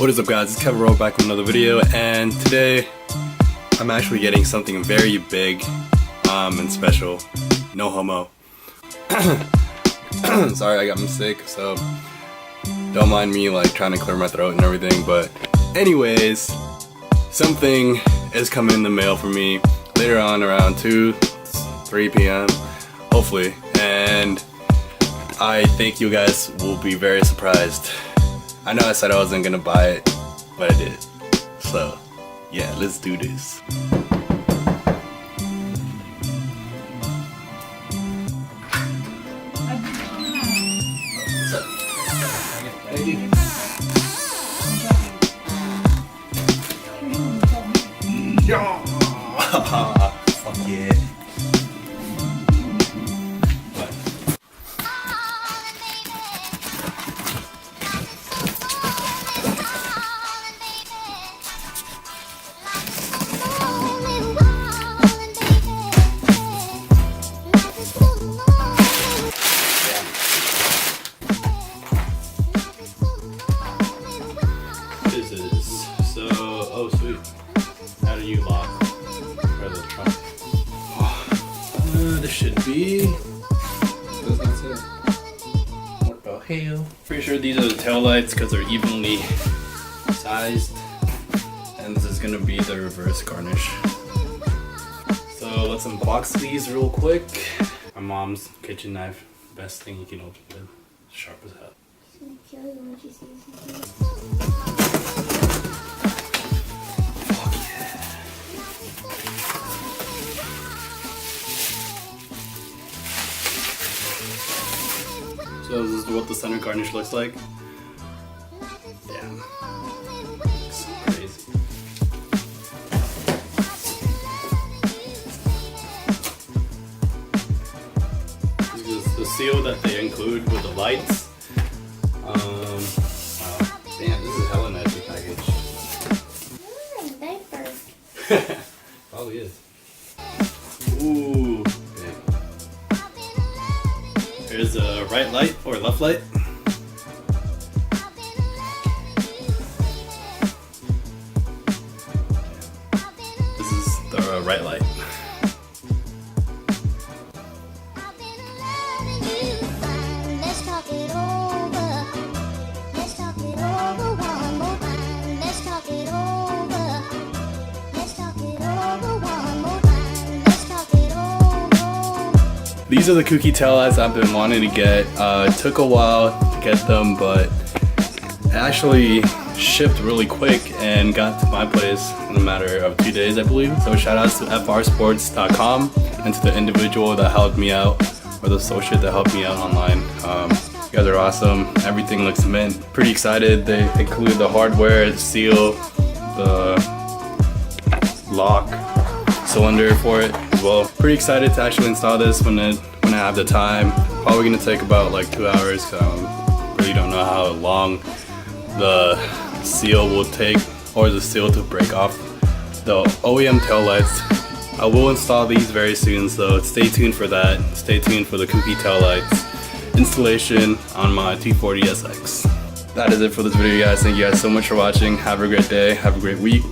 What is up guys, it's Kevin Rowe back with another video, and today I'm actually getting something very big and special. No homo. Sorry, I got sick, so don't mind me like trying to clear my throat and everything, but anyways, something is coming in the mail for me later on around 2-3 p.m. hopefully, and I think you guys will be very surprised. I know I said I wasn't gonna buy it, but I did. So, yeah, let's do this. Yeah! Fuck yeah. Oh sweet. How do you lock for the trunk? This should be... Does not say. What the hell? Pretty sure these are the tail lights because they're evenly sized. And this is gonna be the reverse garnish. So let's unbox these real quick. My mom's kitchen knife. Best thing you can open with. Sharp as hell. She's gonna kill you when she sees you. So this is what the center garnish looks like. Damn. Looks crazy. This is the seal that they include with the lights. Wow. Damn, this is hella nicely packaged. This is a diaper. Probably is. Ooh. Here's a right light or left light. This is the right light. These are the Kouki tail lights I've been wanting to get. It took a while to get them, but it actually shipped really quick and got to my place in a matter of 2 days, I believe. So shout outs to frsports.com and to the individual that helped me out, or the associate that helped me out online. You guys are awesome. Everything looks mint. Pretty excited. They include the hardware, the seal, the lock, cylinder for it as well. Pretty excited to actually install this when I have the time. Probably gonna take about like 2 hours because I really don't know how long the seal will take, or the seal to break off the OEM tail lights. I will install these very soon, so stay tuned for that. Stay tuned for the Kouki tail lights installation on my 240SX. That is it for this video guys. Thank you guys so much for watching. Have a great day, have a great week.